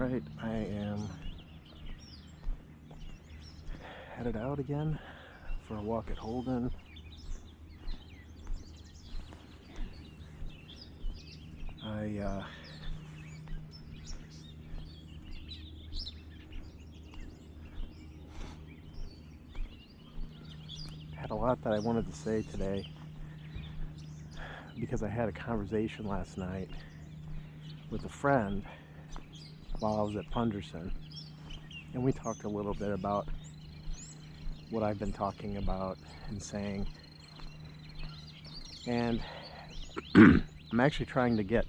Alright, I am headed out again for a walk at Holden. I had a lot that I wanted to say today because I had a conversation last night with a friend while I was at Punderson, and we talked a little bit about what I've been talking about and saying, and I'm actually trying to get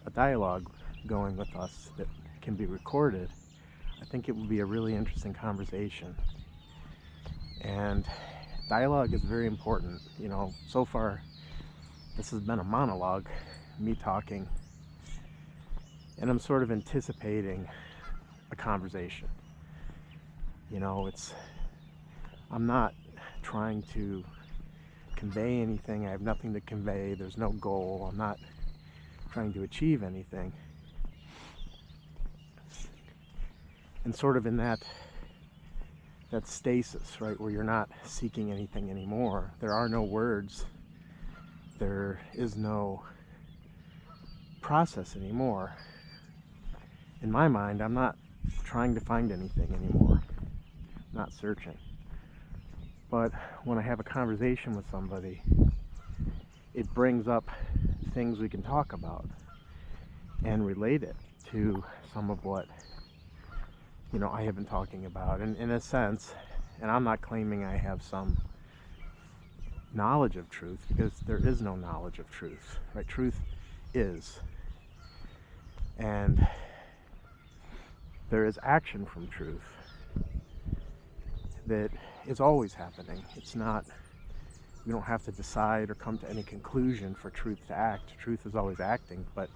a dialogue going with us that can be recorded. I think it would be a really interesting conversation, and dialogue is very important. You know, so far this has been a monologue, me talking, and I'm sort of anticipating a conversation. You know, I'm not trying to convey anything. I have nothing to convey. There's no goal. I'm not trying to achieve anything. And sort of in that stasis, right, where you're not seeking anything anymore. There are no words. There is no process anymore. In my mind, I'm not trying to find anything anymore. I'm not searching. But when I have a conversation with somebody, it brings up things we can talk about and relate it to some of what, you know, I have been talking about. And in a sense, and I'm not claiming I have some knowledge of truth, because there is no knowledge of truth, right? Truth is. And there is action from truth that is always happening. It's not, you don't have to decide or come to any conclusion for truth to act. Truth is always acting, but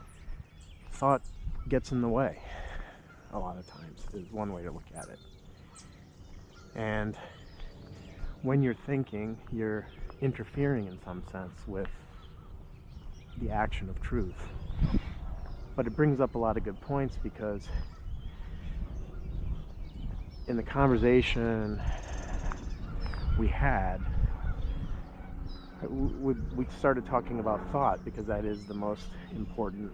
thought gets in the way a lot of times, is one way to look at it. And when you're thinking, you're interfering in some sense with the action of truth. But it brings up a lot of good points, because in the conversation we had, we started talking about thought, because that is the most important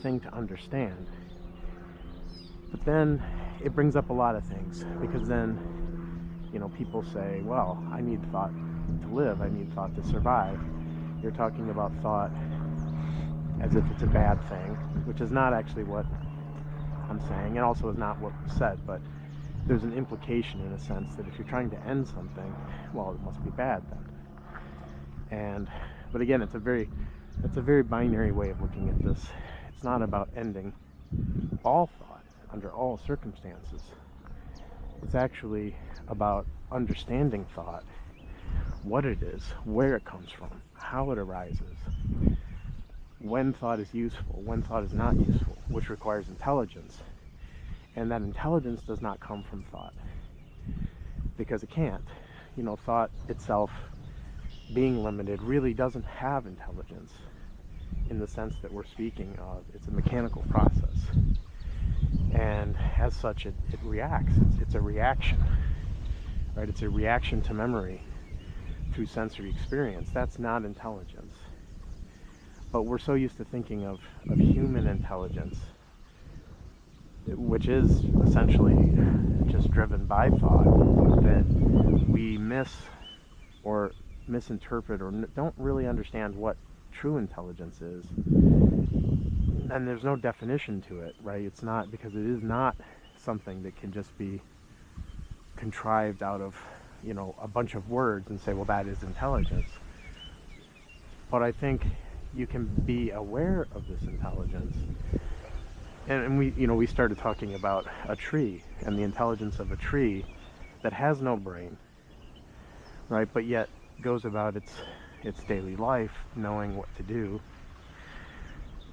thing to understand. But then it brings up a lot of things, because then, you know, people say, well, I need thought to live, I need thought to survive. You're talking about thought as if it's a bad thing, which is not actually what I'm saying, and also is not what was said, but there's an implication in a sense that if you're trying to end something, well, it must be bad then. But again, it's a very binary way of looking at this. It's not about ending all thought under all circumstances. It's actually about understanding thought, what it is, where it comes from, how it arises, when thought is useful, when thought is not useful, which requires intelligence. And that intelligence does not come from thought, because it can't. You know, thought itself, being limited, really doesn't have intelligence in the sense that we're speaking of. It's a mechanical process, and as such it reacts. It's a reaction, right? It's a reaction to memory through sensory experience. That's not intelligence. But we're so used to thinking of human intelligence, which is essentially just driven by thought, that we miss or misinterpret or don't really understand what true intelligence is. And there's no definition to it, right? It's not, because it is not something that can just be contrived out of, you know, a bunch of words and say, well, that is intelligence. But I think you can be aware of this intelligence. And we started talking about a tree and the intelligence of a tree that has no brain, right? But yet goes about its daily life knowing what to do.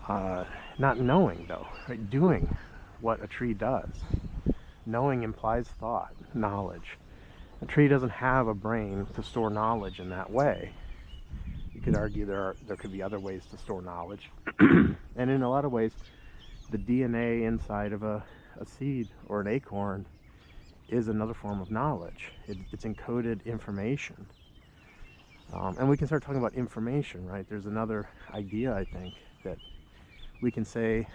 Not knowing, though, right? Doing what a tree does. Knowing implies thought, knowledge. A tree doesn't have a brain to store knowledge in that way. You could argue there could be other ways to store knowledge. And in a lot of ways, the DNA inside of a seed or an acorn is another form of knowledge. It's encoded information. And we can start talking about information, right? There's another idea, I think, that we can say,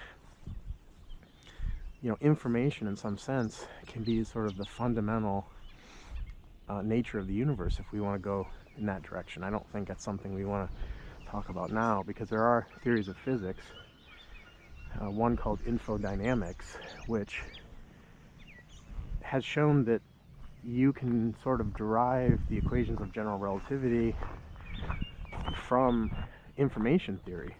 information in some sense can be sort of the fundamental nature of the universe if we want to go in that direction. I don't think that's something we want to talk about now, because there are theories of physics, one called infodynamics, which has shown that you can sort of derive the equations of general relativity from information theory,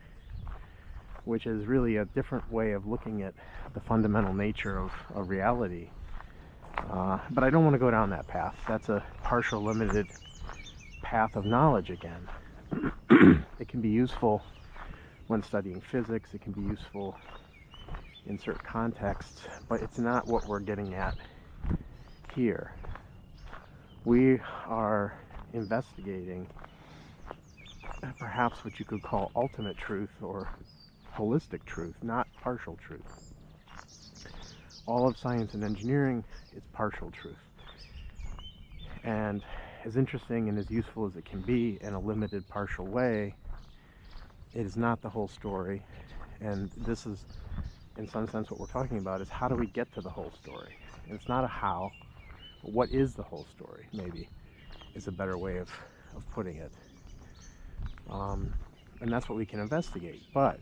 which is really a different way of looking at the fundamental nature of reality. But I don't want to go down that path. That's a partial, limited path of knowledge again. It can be useful when studying physics. It can be useful in certain contexts, but it's not what we're getting at here. We are investigating perhaps what you could call ultimate truth or holistic truth, not partial truth. All of science and engineering is partial truth. And as interesting and as useful as it can be in a limited, partial way, it is not the whole story. And this is, in some sense, what we're talking about is how do we get to the whole story? And it's not a how, but what is the whole story, maybe, is a better way of putting it. And that's what we can investigate. But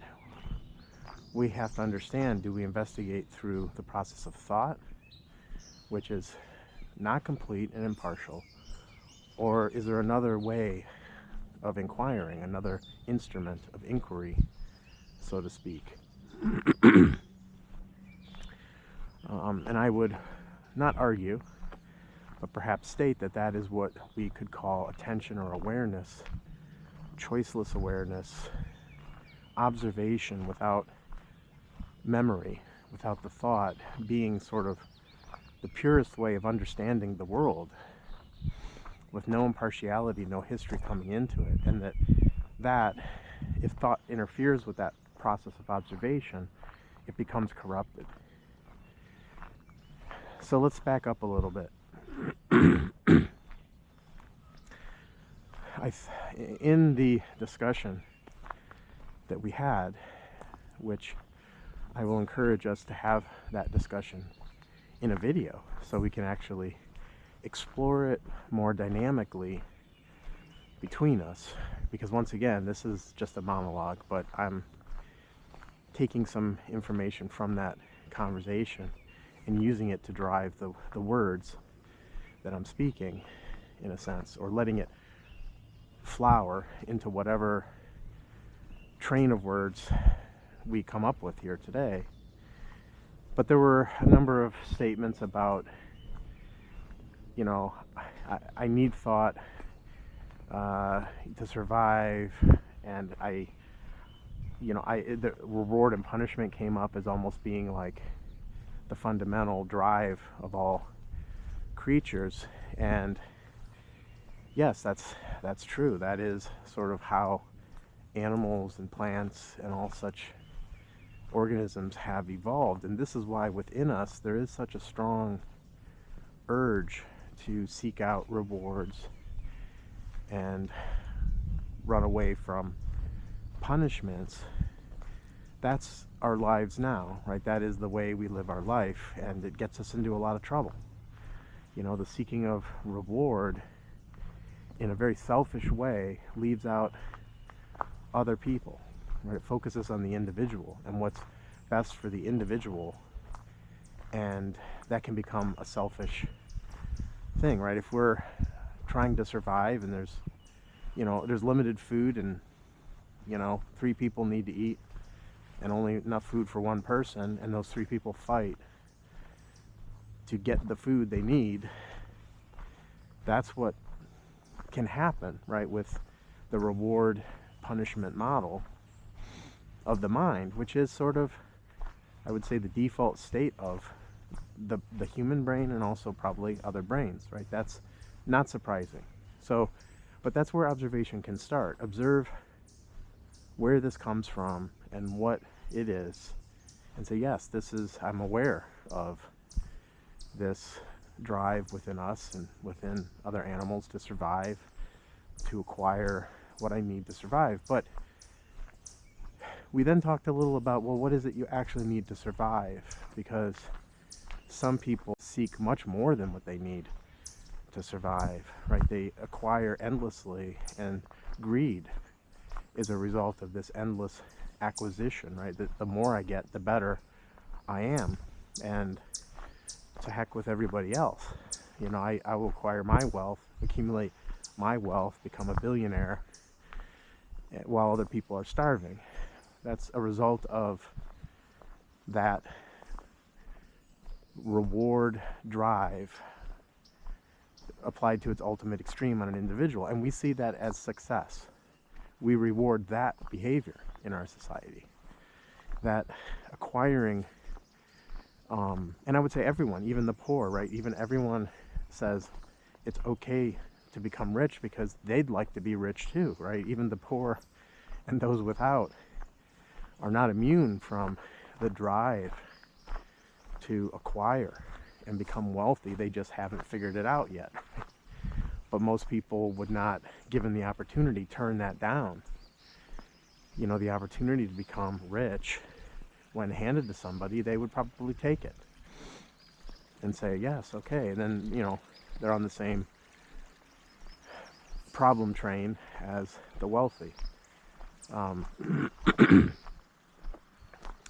we have to understand, do we investigate through the process of thought, which is not complete and impartial, or is there another way of inquiring, another instrument of inquiry, so to speak? And I would not argue, but perhaps state that that is what we could call attention or awareness, choiceless awareness, observation without memory, without the thought, being sort of the purest way of understanding the world, with no impartiality, no history coming into it. And that if thought interferes with that process of observation, it becomes corrupted. So let's back up a little bit. In the discussion that we had, which I will encourage us to have that discussion in a video so we can actually explore it more dynamically between us, because once again, this is just a monologue, but I'm taking some information from that conversation and using it to drive the words that I'm speaking, in a sense, or letting it flower into whatever train of words we come up with here today. But there were a number of statements about, I need thought to survive, and the reward and punishment came up as almost being like the fundamental drive of all creatures. And yes, that's true. That is sort of how animals and plants and all such organisms have evolved. And this is why within us there is such a strong urge to seek out rewards and run away from punishments. That's our lives now, right? That is the way we live our life, and it gets us into a lot of trouble. The seeking of reward in a very selfish way leaves out other people, right? It focuses on the individual and what's best for the individual, and that can become a selfish thing, right? If we're trying to survive and there's limited food, and 3 people need to eat and only enough food for one person, and those 3 people fight to get the food they need, that's what can happen, right, with the reward punishment model of the mind, which is sort of, I would say, the default state of the human brain, and also probably other brains, right? That's not surprising. So, but that's where observation can start. Observe where this comes from and what it is, and say, yes, I'm aware of this drive within us and within other animals to survive, to acquire what I need to survive. But we then talked a little about, well, what is it you actually need to survive? Because some people seek much more than what they need to survive, right? They acquire endlessly, and greed is a result of this endless acquisition, right? The more I get, the better I am, and to heck with everybody else. You know, I will acquire my wealth, accumulate my wealth, become a billionaire while other people are starving. That's a result of that reward drive applied to its ultimate extreme on an individual, and we see that as success. We reward that behavior in our society, that acquiring, and I would say everyone, even the poor, right? Even everyone says it's okay to become rich because they'd like to be rich too, right? Even the poor and those without are not immune from the drive to acquire and become wealthy. They just haven't figured it out yet. But most people would not, given the opportunity, turn that down. You know, the opportunity to become rich, when handed to somebody, they would probably take it and say, yes, okay. And then, you know, they're on the same problem train as the wealthy.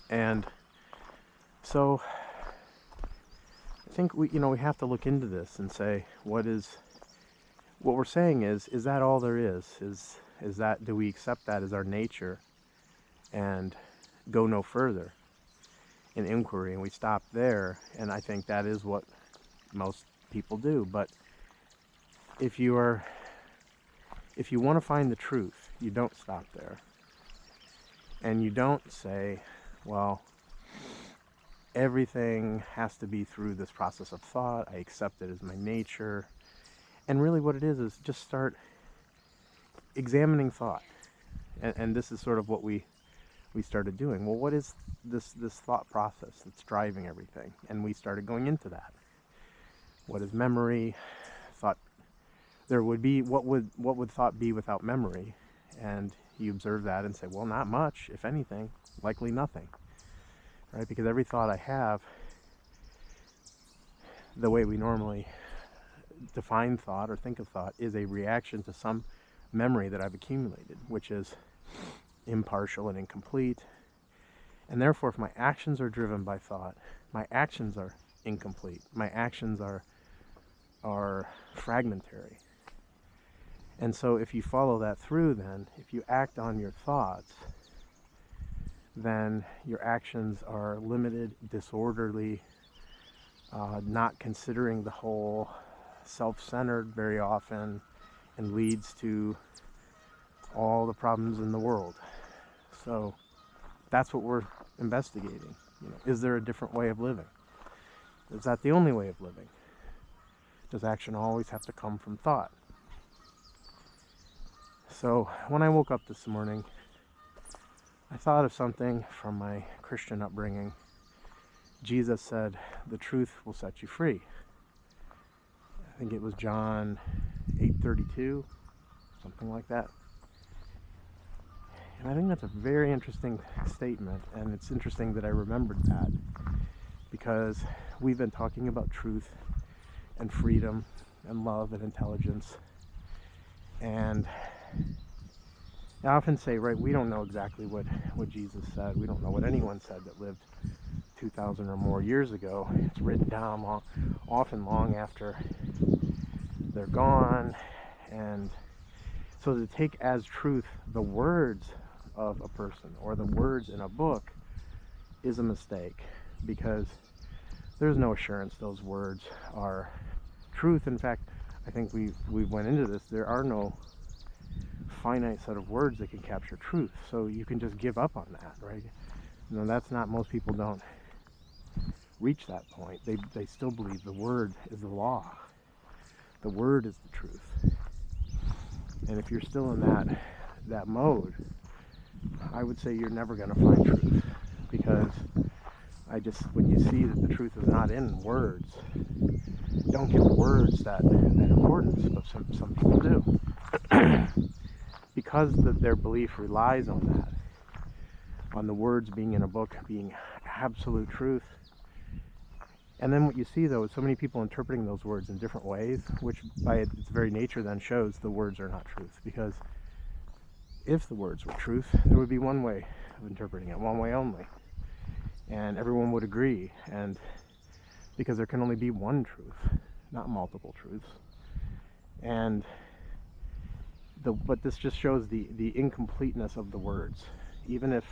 And so I think we have to look into this and say, what we're saying is that all there is that, do we accept that as our nature and go no further in inquiry, and we stop there? And I think that is what most people do. But if you want to find the truth, you don't stop there, and you don't say, well, everything has to be through this process of thought, I accept it as my nature. And really what it is just start examining thought. And this is sort of what we started doing. Well, what is this thought process that's driving everything? And we started going into that. What is memory? Thought, there would be, what would thought be without memory? And you observe that and say, well, not much, if anything, likely nothing. Right? Because every thought I have, the way we normally define thought or think of thought, is a reaction to some memory that I've accumulated, which is impartial and incomplete. And therefore, if my actions are driven by thought, my actions are incomplete. My actions are fragmentary. And so if you follow that through, then if you act on your thoughts, then your actions are limited, disorderly, not considering the whole, self-centered very often, and leads to all the problems in the world. So that's what we're investigating. You know, is there a different way of living? Is that the only way of living? Does action always have to come from thought? So when I woke up this morning, I thought of something from my Christian upbringing. Jesus said, the truth will set you free. I think it was John 8:32, something like that. And I think that's a very interesting statement, and it's interesting that I remembered that, because we've been talking about truth and freedom and love and intelligence. And I often say, right, we don't know exactly what Jesus said. We don't know what anyone said that lived 2,000 or more years ago. It's written down often long after they're gone. And so to take as truth the words of a person or the words in a book is a mistake, because there's no assurance those words are truth. In fact, I think we went into this, there are no finite set of words that can capture truth, so you can just give up on that, right? You know, that's not, most people don't reach that point. They still believe the word is the law, the word is the truth. And if you're still in that mode, I would say you're never going to find truth, because when you see that the truth is not in words, don't give words that importance, but some people do. Because their belief relies on that, on the words being in a book being absolute truth. And then what you see, though, is so many people interpreting those words in different ways, which by its very nature then shows the words are not truth. Because if the words were truth, there would be one way of interpreting it, one way only. And everyone would agree, and because there can only be one truth, not multiple truths. And but this just shows the incompleteness of the words. Even if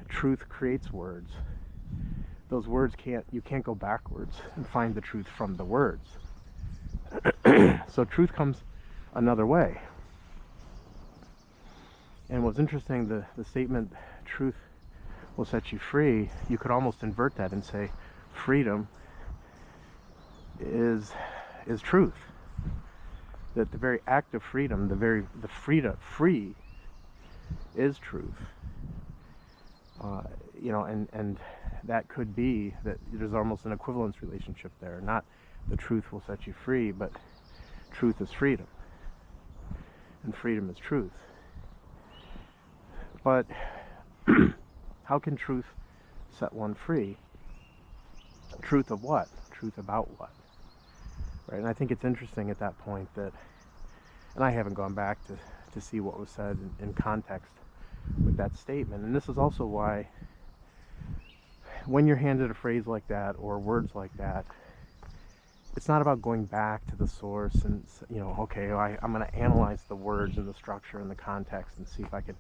truth creates words, those words you can't go backwards and find the truth from the words. So truth comes another way. And what's interesting, the statement, truth will set you free, you could almost invert that and say freedom is truth. That the very act of freedom, free is truth. And that could be that there's almost an equivalence relationship there. Not the truth will set you free, but truth is freedom. And freedom is truth. But how can truth set one free? Truth of what? Truth about what? Right? And I think it's interesting at that point that, and I haven't gone back to see what was said in context with that statement. And this is also why when you're handed a phrase like that or words like that, it's not about going back to the source and, okay, I'm going to analyze the words and the structure and the context and see if I can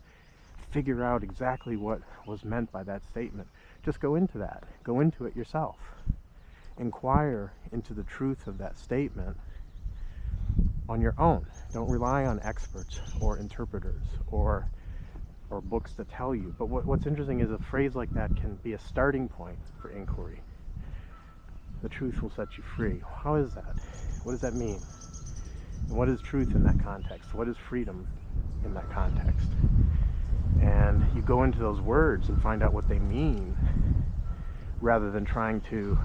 figure out exactly what was meant by that statement. Just go into that. Go into it yourself. Inquire into the truth of that statement on your own. Don't rely on experts or interpreters or books to tell you. But what's interesting is a phrase like that can be a starting point for inquiry. The truth will set you free. How is that? What does that mean? And what is truth in that context? What is freedom in that context? And you go into those words and find out what they mean, rather than trying to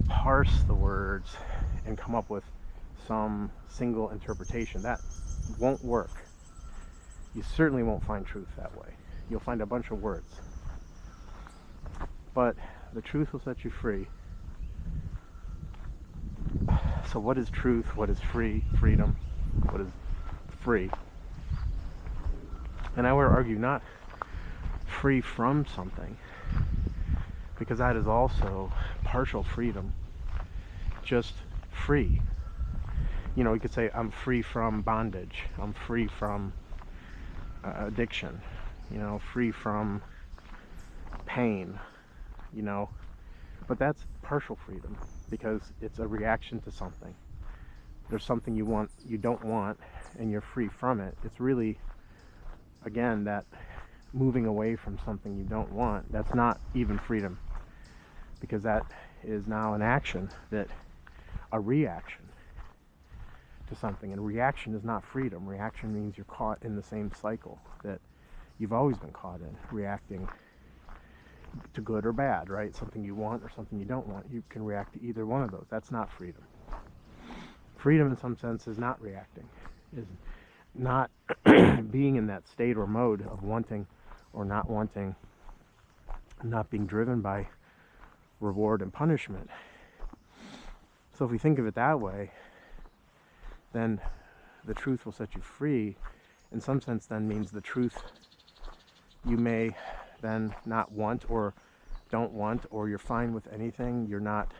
parse the words and come up with some single interpretation. That won't work. You certainly won't find truth that way. You'll find a bunch of words. But the truth will set you free. So what is truth? What is freedom? What is free? And I would argue not free from something, because that is also partial freedom. Just free. You could say I'm free from bondage. I'm free from addiction. Free from pain. But that's partial freedom, because it's a reaction to something. There's something you don't want, and you're free from it. It's really, again, that moving away from something you don't want. That's not even freedom, because that is now an action, a reaction to something. And reaction is not freedom. Reaction means you're caught in the same cycle that you've always been caught in, reacting to good or bad, right? Something you want or something you don't want. You can react to either one of those. That's not freedom. Freedom, in some sense, is not reacting, is not being in that state or mode of wanting or not wanting, not being driven by reward and punishment. So if we think of it that way, then the truth will set you free. In some sense, then means the truth you may then not want or don't want, or you're fine with anything. You're not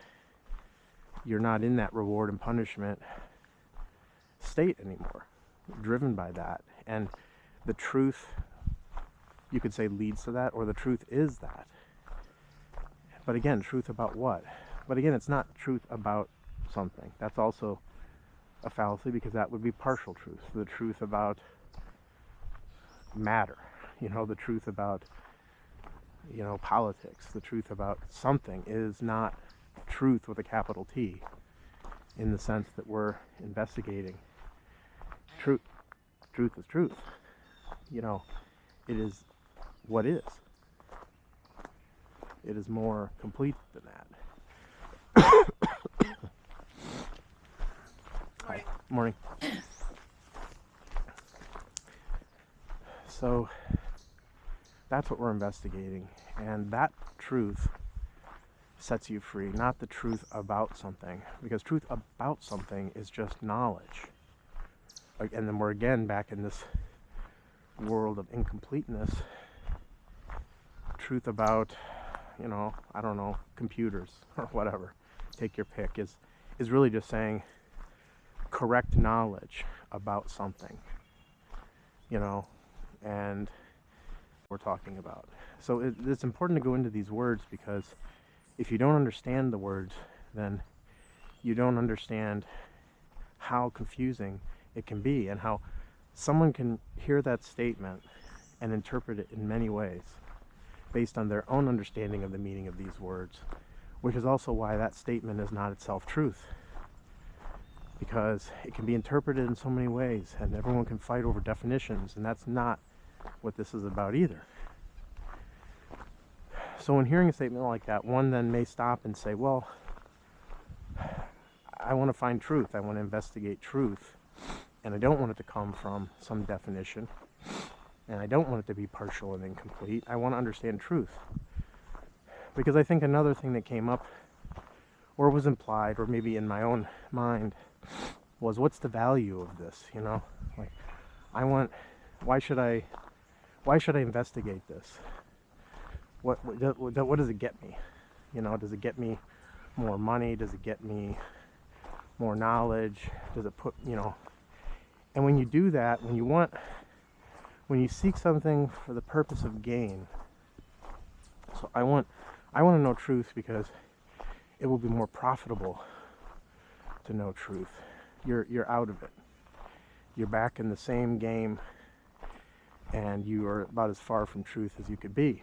in that reward and punishment state anymore, driven by that. And the truth, you could say, leads to that, or the truth is that. But again, truth about what? But again, it's not truth about something. That's also a fallacy, because that would be partial truth. The truth about matter, the truth about, politics, the truth about something is not truth with a capital T, in the sense that we're investigating. Truth is truth. It is what is. It is more complete than that. Morning. Morning. So that's what we're investigating, and that truth sets you free, not the truth about something, because truth about something is just knowledge. And then we're again back in this world of incompleteness. Truth about, I don't know, computers or whatever, take your pick, is really just saying correct knowledge about something, and we're talking about. So it's important to go into these words, because if you don't understand the words, then you don't understand how confusing it can be, and how someone can hear that statement and interpret it in many ways based on their own understanding of the meaning of these words, which is also why that statement is not itself truth, because it can be interpreted in so many ways, and everyone can fight over definitions, and that's not what this is about either. So when hearing a statement like that, one then may stop and say, well, I want to find truth, I want to investigate truth, and I don't want it to come from some definition, and I don't want it to be partial and incomplete. I want to understand truth. Because I think another thing that came up, or was implied, or maybe in my own mind, was, what's the value of this, Like, why should I investigate this? What does it get me? Does it get me more money? Does it get me more knowledge? Does it put, And when you do that, when you seek something for the purpose of gain, so I want to know truth because it will be more profitable to know truth. You're out of it. You're back in the same game, and you are about as far from truth as you could be,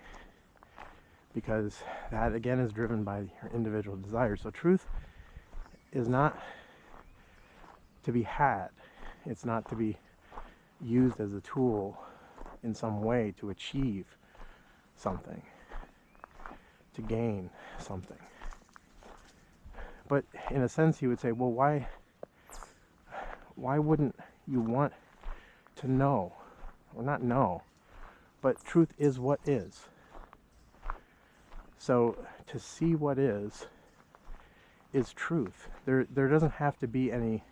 because that again is driven by your individual desires. So truth is not to be had. It's not to be used as a tool in some way to achieve something, to gain something. But in a sense, you would say, well, why wouldn't you want to know, or not know, but truth is what is. So to see what is truth. There doesn't have to be any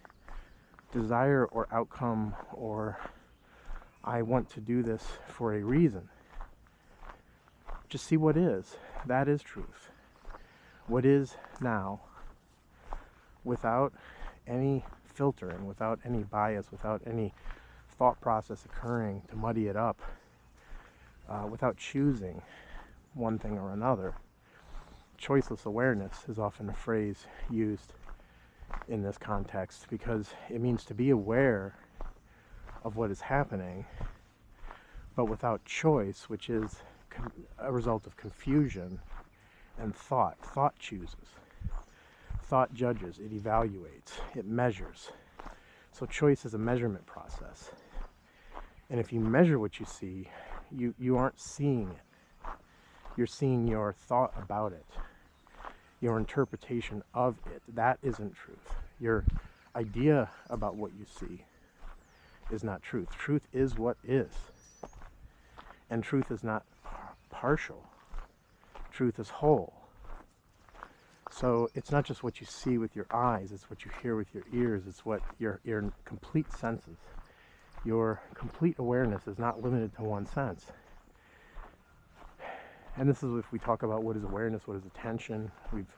desire or outcome, or I want to do this for a reason. Just see what is. That is truth. What is now, without any filtering, without any bias, without any thought process occurring to muddy it up, without choosing one thing or another. Choiceless awareness is often a phrase used in this context, because it means to be aware of what is happening, but without choice, which is a result of confusion and thought. Thought chooses. Thought judges. It evaluates. It measures. So choice is a measurement process. And if you measure what you see, you aren't seeing it. You're seeing your thought about it, your interpretation of it. That isn't truth. Your idea about what you see is not truth. Truth is what is. And truth is not partial. Truth is whole. So it's not just what you see with your eyes, it's what you hear with your ears, it's what your complete senses. Your complete awareness is not limited to one sense. And this is if we talk about what is awareness, what is attention. We've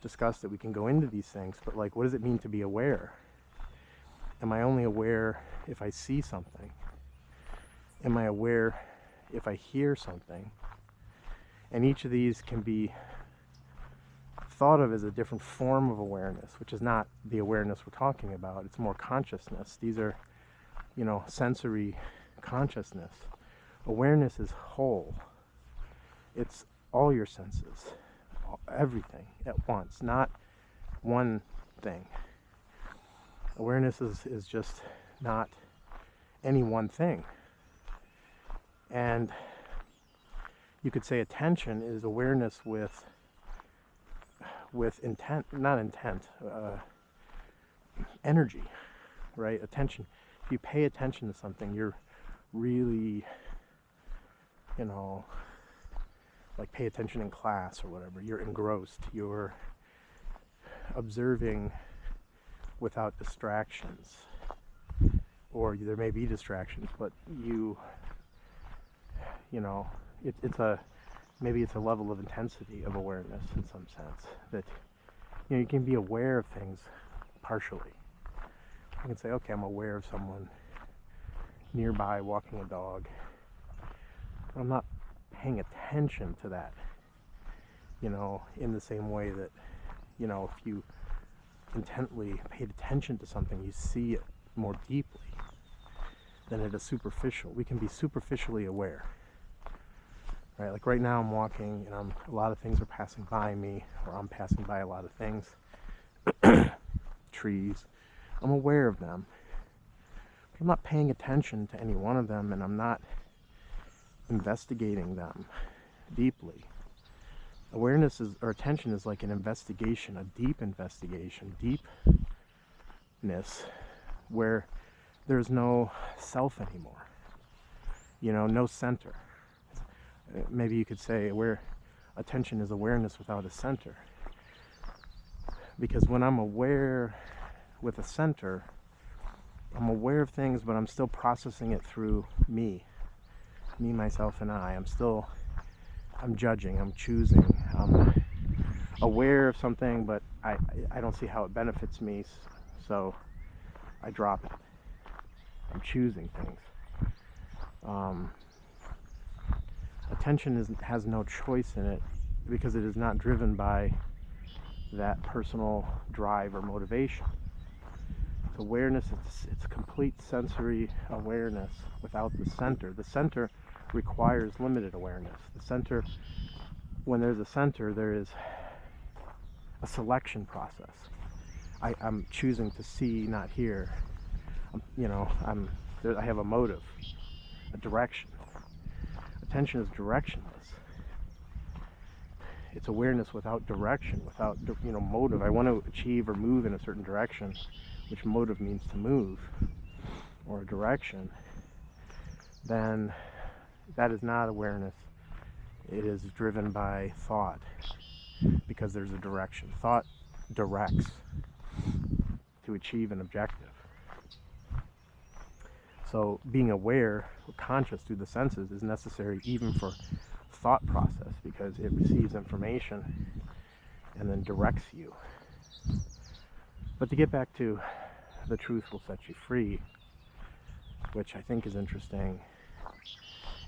discussed that we can go into these things, but like, what does it mean to be aware? Am I only aware if I see something? Am I aware if I hear something? And each of these can be thought of as a different form of awareness, which is not the awareness we're talking about. It's more consciousness. These are, sensory consciousness. Awareness is whole. It's all your senses, everything at once, not one thing. Awareness is just not any one thing. And you could say attention is awareness with intent, not intent, energy, right? Attention. If you pay attention to something, you're really, like pay attention in class or whatever. You're engrossed. You're observing without distractions. Or there may be distractions, but maybe it's a level of intensity of awareness in some sense that you can be aware of things partially. You can say, okay, I'm aware of someone nearby walking a dog, but I'm not paying attention to that, in the same way that, if you intently paid attention to something, you see it more deeply than it is superficial. We can be superficially aware, right? Like right now I'm walking and a lot of things are passing by me, or I'm passing by a lot of things, trees. I'm aware of them, but I'm not paying attention to any one of them, and I'm not investigating them deeply. Awareness or attention is like an investigation, a deep investigation, deepness, where there's no self anymore, no center. Maybe you could say where attention is awareness without a center. Because when I'm aware with a center, I'm aware of things, but I'm still processing it through me, myself, and I. I'm judging, I'm choosing, I'm aware of something, but I don't see how it benefits me, so I drop it. I'm choosing things. Attention has no choice in it because it is not driven by that personal drive or motivation. It's awareness, it's complete sensory awareness without the center. The center requires limited awareness. The center, when there's a center, there is a selection process. I'm choosing to see, not hear. I have a motive, a direction. Attention is directionless. It's awareness without direction, without motive. I want to achieve or move in a certain direction, which motive means to move, or a direction. Then that is not awareness. It is driven by thought, because there's a direction. Thought directs to achieve an objective. So being aware or conscious through the senses is necessary even for thought process, because it receives information and then directs you. But to get back to the truth will set you free, which I think is interesting,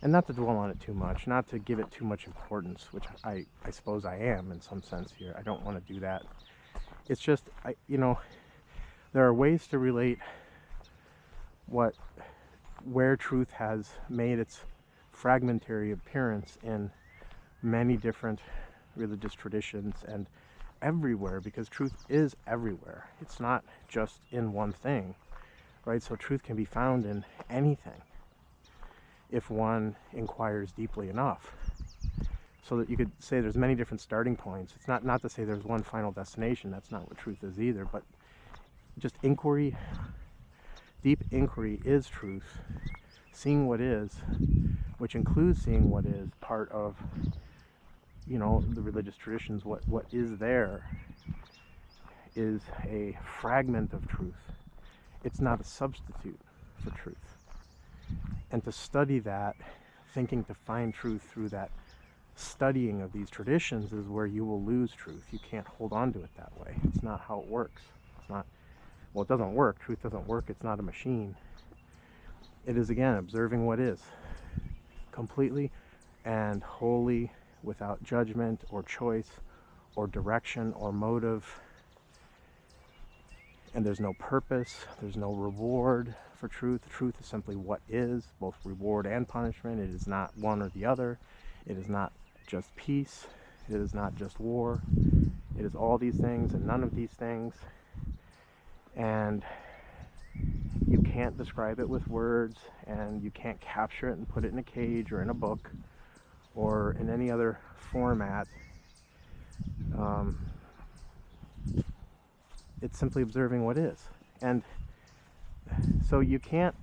and not to dwell on it too much, not to give it too much importance, which I suppose I am in some sense here. I don't want to do that. It's just, there are ways to relate where truth has made its fragmentary appearance in many different religious traditions and everywhere, because truth is everywhere. It's not just in one thing, right? So truth can be found in anything if one inquires deeply enough. So that you could say there's many different starting points. It's not to say there's one final destination. That's not what truth is either, but just inquiry. Deep inquiry is truth. Seeing what is, which includes seeing what is part of, the religious traditions. What is there is a fragment of truth. It's not a substitute for truth. And to study that, thinking to find truth through that studying of these traditions, is where you will lose truth. You can't hold on to it that way. It's not how it works. It doesn't work. Truth doesn't work. It's not a machine. It is, again, observing what is completely and wholly, without judgment or choice or direction or motive. And there's no purpose. There's no reward for truth. Truth is simply what is, both reward and punishment. It is not one or the other. It is not just peace. It is not just war. It is all these things and none of these things. And you can't describe it with words, and you can't capture it and put it in a cage or in a book or in any other format. It's simply observing what is. And so you can't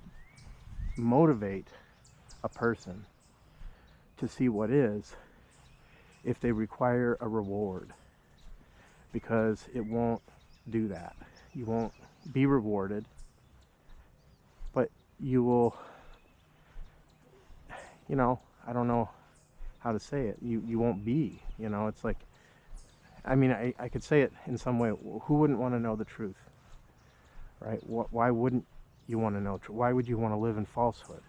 motivate a person to see what is if they require a reward, because it won't do that. You won't be rewarded, but you will, I don't know how to say it. You won't be, it's like, I mean, I could say it in some way. Who wouldn't want to know the truth, right? Why wouldn't you want to know? Why would you want to live in falsehood?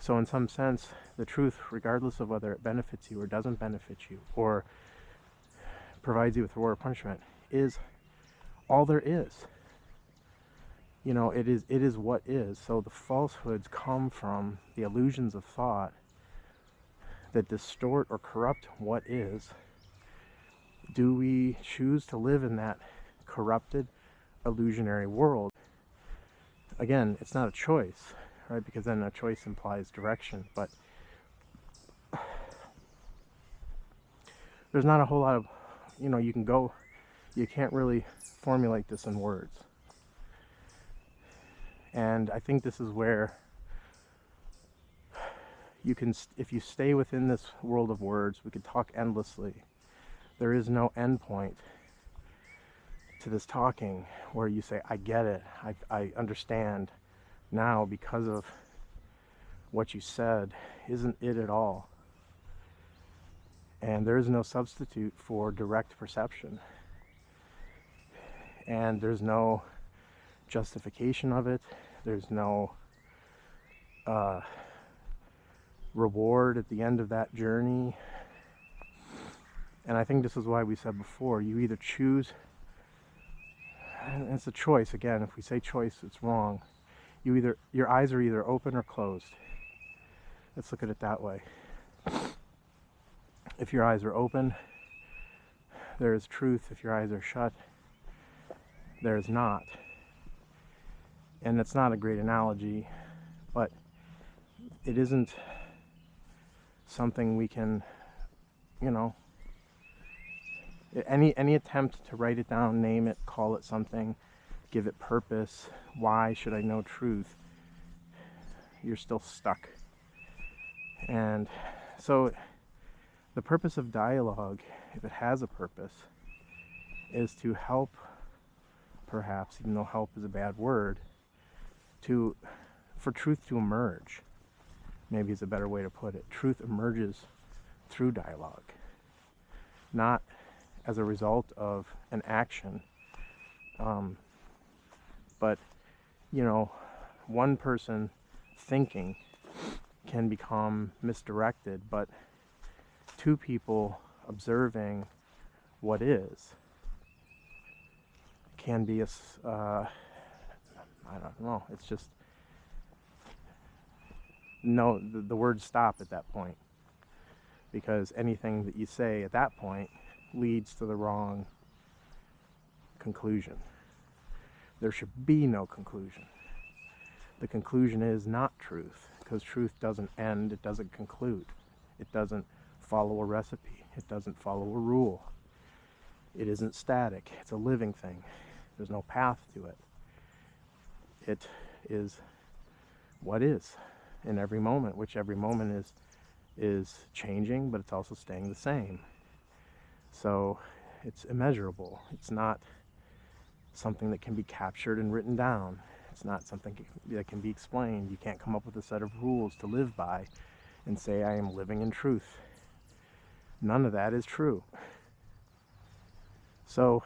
So in some sense, the truth, regardless of whether it benefits you or doesn't benefit you, or provides you with reward or punishment, is all there is. It is what is. So the falsehoods come from the illusions of thought that distort or corrupt what is. Do we choose to live in that corrupted, illusionary world? Again, it's not a choice, right? Because then a choice implies direction. But there's not a whole lot of, you can't really formulate this in words. And I think this is where you can, if you stay within this world of words, we could talk endlessly. There is no end point to this talking where you say, I get it, I understand now because of what you said. Isn't it at all? And there is no substitute for direct perception. And there's no justification of it. There's no reward at the end of that journey. And I think this is why we said before, you either choose, and it's a choice. Again, if we say choice, it's wrong. Your eyes are either open or closed. Let's look at it that way. If your eyes are open, there is truth. If your eyes are shut, there is not. And it's not a great analogy, but it isn't something we can, any attempt to write it down, name it, call it something, give it purpose. Why should I know truth? You're still stuck. And so the purpose of dialogue, if it has a purpose, is to help, perhaps, even though help is a bad word, for truth to emerge. Maybe is a better way to put it. Truth emerges through dialogue, not as a result of an action. But, one person thinking can become misdirected, but two people observing what is can be I don't know, it's just, no, the words stop at that point, because anything that you say at that point leads to the wrong conclusion. There should be no conclusion. The conclusion is not truth, because truth doesn't end, it doesn't conclude. It doesn't follow a recipe. It doesn't follow a rule. It isn't static. It's a living thing. There's no path to it. It is what is in every moment, which every moment is changing, but it's also staying the same. So it's immeasurable. It's not something that can be captured and written down. It's not something that can be explained. You can't come up with a set of rules to live by and say, I am living in truth. None of that is true. So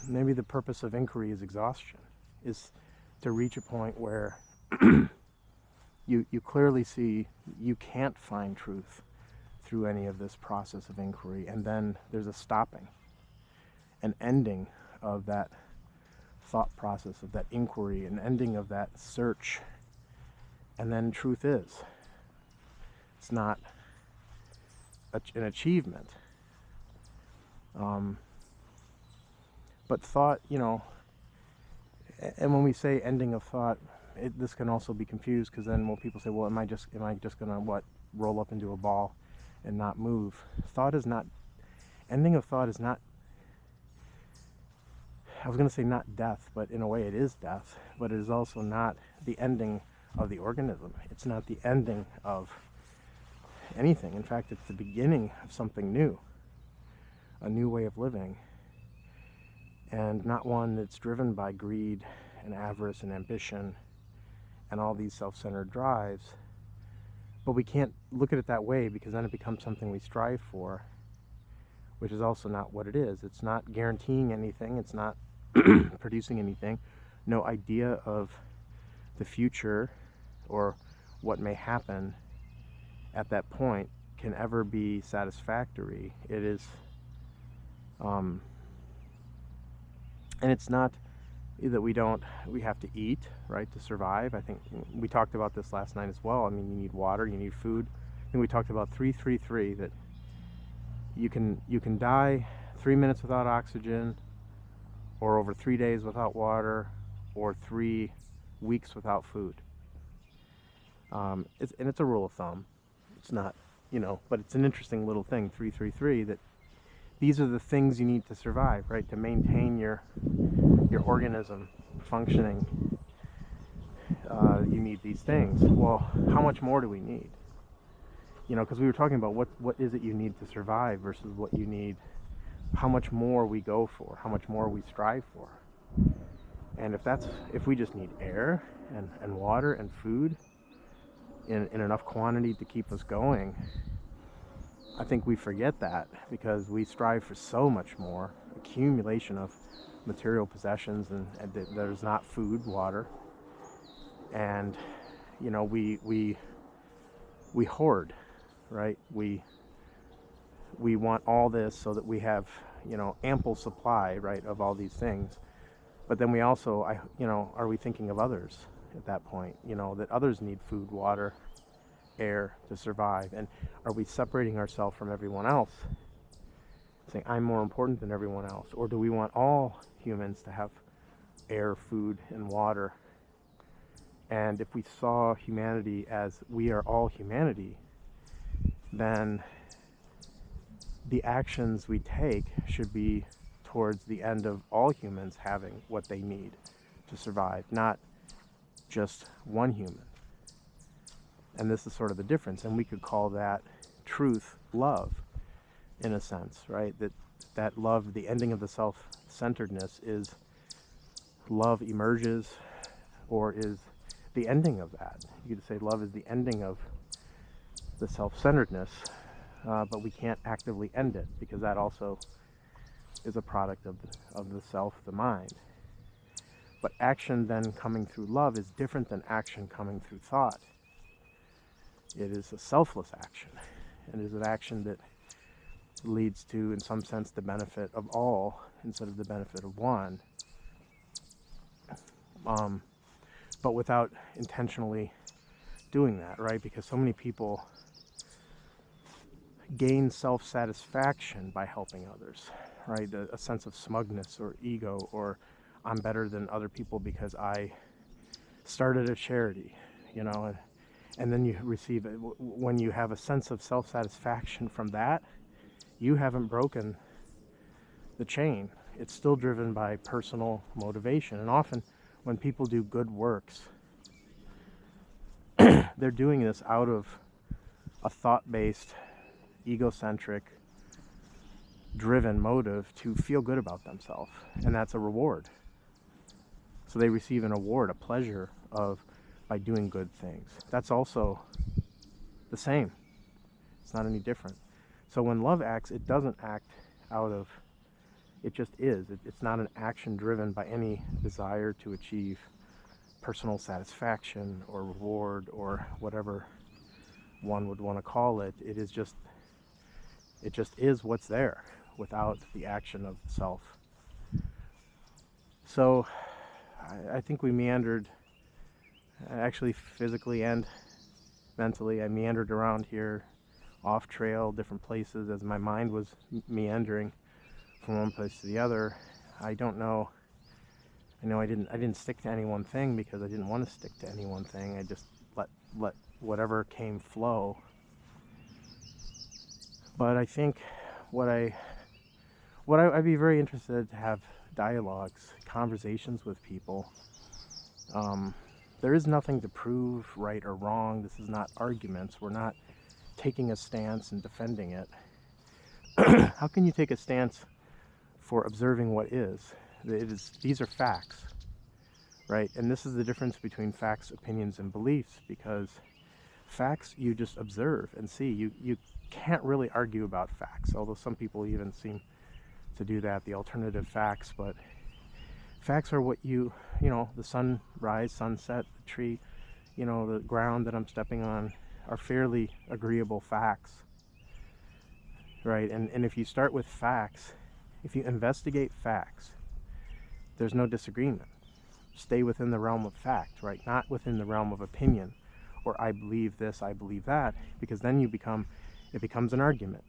maybe the purpose of inquiry is exhaustion, is to reach a point where you clearly see you can't find truth through any of this process of inquiry, and then there's a stopping, an ending of that thought process, of that inquiry, an ending of that search, and then truth is. It's not an achievement. But thought, and when we say ending of thought, this can also be confused, because then when people say, well, am I just gonna what, roll up into a ball and not move? Thought is not, ending of thought is not, I was gonna say not death, but in a way it is death, but it is also not the ending of the organism. It's not the ending of anything. In fact, it's the beginning of something new, a new way of living, and not one that's driven by greed and avarice and ambition and all these self-centered drives. But we can't look at it that way, because then it becomes something we strive for, which is also not what it is. It's not guaranteeing anything. It's not producing anything. No idea of the future or what may happen at that point can ever be satisfactory. It is, and it's not that we have to eat, right, to survive. I think we talked about this last night as well. I mean, you need water, you need food. I think we talked about 3-3-3, that you can die 3 minutes without oxygen, or over 3 days without water, or 3 weeks without food. It's a rule of thumb. It's not, but it's an interesting little thing, 3-3-3, that these are the things you need to survive, right, to maintain your organism functioning. You need these things. Well, how much more do we need? Because we were talking about what is it you need to survive versus what you need, how much more we go for, how much more we strive for. And if we just need air and water and food in enough quantity to keep us going, I think we forget that, because we strive for so much more, accumulation of material possessions, and there's not food, water, and we hoard, right? We want all this so that we have ample supply, right, of all these things. But then we also, are we thinking of others at that point? That others need food, water, air to survive. And are we separating ourselves from everyone else, saying I'm more important than everyone else? Or do we want all humans to have air, food, and water? And if we saw humanity as we are all humanity, then the actions we take should be towards the end of all humans having what they need to survive, not just one human. And this is sort of the difference, and we could call that truth love, in a sense, right? That love, the ending of the self-centeredness, is love emerges, or is the ending of that. You could say love is the ending of the self-centeredness, but we can't actively end it, because that also is a product of the self, the mind. But action then coming through love is different than action coming through thought. It is a selfless action, and it is an action that leads to, in some sense, the benefit of all instead of the benefit of one, but without intentionally doing that, right? Because so many people gain self-satisfaction by helping others, right? A sense of smugness or ego, or I'm better than other people because I started a charity, and then you receive it. When you have a sense of self-satisfaction from that, you haven't broken the chain. It's still driven by personal motivation. And often when people do good works, they're doing this out of a thought-based, egocentric, driven motive to feel good about themselves, and that's a reward. So they receive an award, a pleasure by doing good things. That's also the same. It's not any different. So when love acts, it doesn't act out of, it just is. It's not an action driven by any desire to achieve personal satisfaction or reward or whatever one would want to call it. It just is what's there without the action of the self. So I think we meandered, actually physically and mentally. I meandered around here, off trail, different places, as my mind was meandering from one place to the other. I don't know. I know I didn't stick to any one thing because I didn't want to stick to any one thing. I just let whatever came flow. But I think I'd be very interested to have dialogues, conversations with people. There is nothing to prove right or wrong. This is not arguments. We're not taking a stance and defending it. How can you take a stance for observing what is? These are facts, right? And this is the difference between facts, opinions, and beliefs, because facts you just observe and see. You can't really argue about facts, although some people even seem to do that, the alternative facts. But facts are what you know, the sunrise, sunset, the tree, you know, the ground that I'm stepping on are fairly agreeable facts, right? And if you start with facts, if you investigate facts, there's no disagreement. Stay within the realm of fact, right? Not within the realm of opinion, or I believe this, I believe that, because then it becomes an argument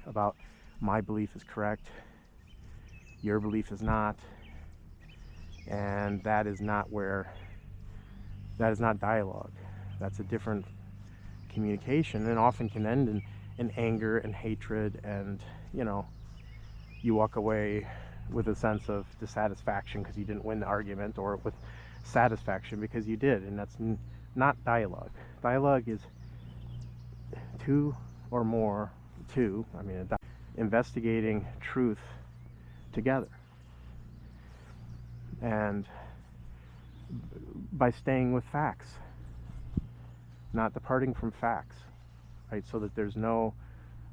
about my belief is correct, your belief is not, and that is not dialogue. That's a different communication, and often can end in anger and hatred, and you know, you walk away with a sense of dissatisfaction because you didn't win the argument, or with satisfaction because you did, and that's not dialogue. Dialogue is two or more, investigating truth together, and by staying with facts, not departing from facts, right? So that there's no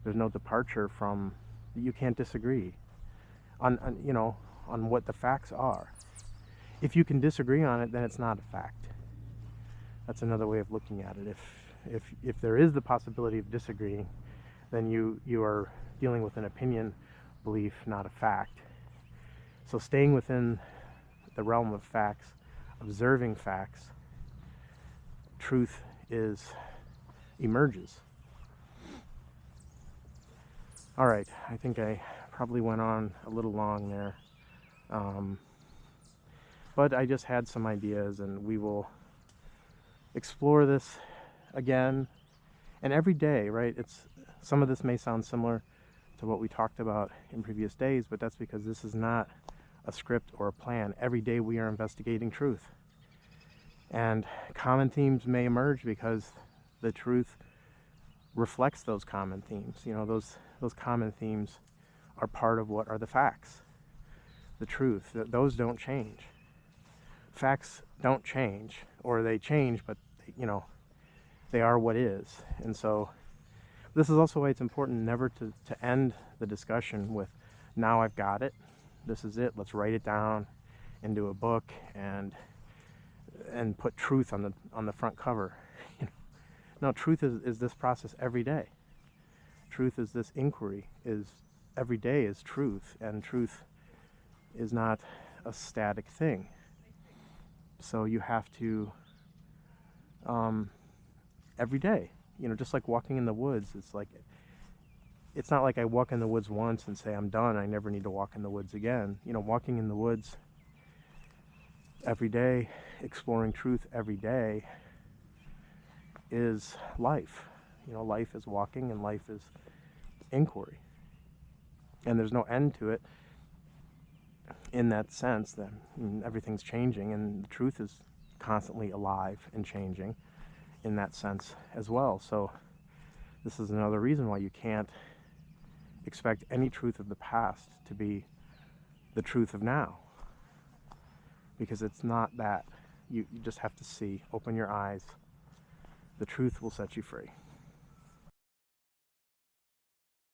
departure from, you can't disagree on what the facts are. If you can disagree on it, then it's not a fact. That's another way of looking at it. If there is the possibility of disagreeing, then you are dealing with an opinion, belief, not a fact. So staying within the realm of facts, observing facts, truth emerges. All right, I think I probably went on a little long there, but I just had some ideas, and we will explore this again. And every day, right, some of this may sound similar to what we talked about in previous days, but that's because this is not a script or a plan. Every day we are investigating truth, and common themes may emerge because the truth reflects those common themes. You know, those common themes are part of what are the facts, the truth. Those don't change. Facts don't change, or they change, but you know, they are what is. And so this is also why it's important never to end the discussion with, now I've got it, this is it, let's write it down into a book and put truth on the front cover. No, truth is this process every day. Truth is this inquiry, is every day is truth, and truth is not a static thing. So you have to, every day, you know, just like walking in the woods, it's not like I walk in the woods once and say I'm done, I never need to walk in the woods again. You know, walking in the woods every day, exploring truth every day is life. You know, life is walking, and life is inquiry. And there's no end to it, in that sense that everything's changing, and the truth is constantly alive and changing in that sense as well. So this is another reason why you can't expect any truth of the past to be the truth of now, because it's not that. You just have to see, open your eyes. The truth will set you free.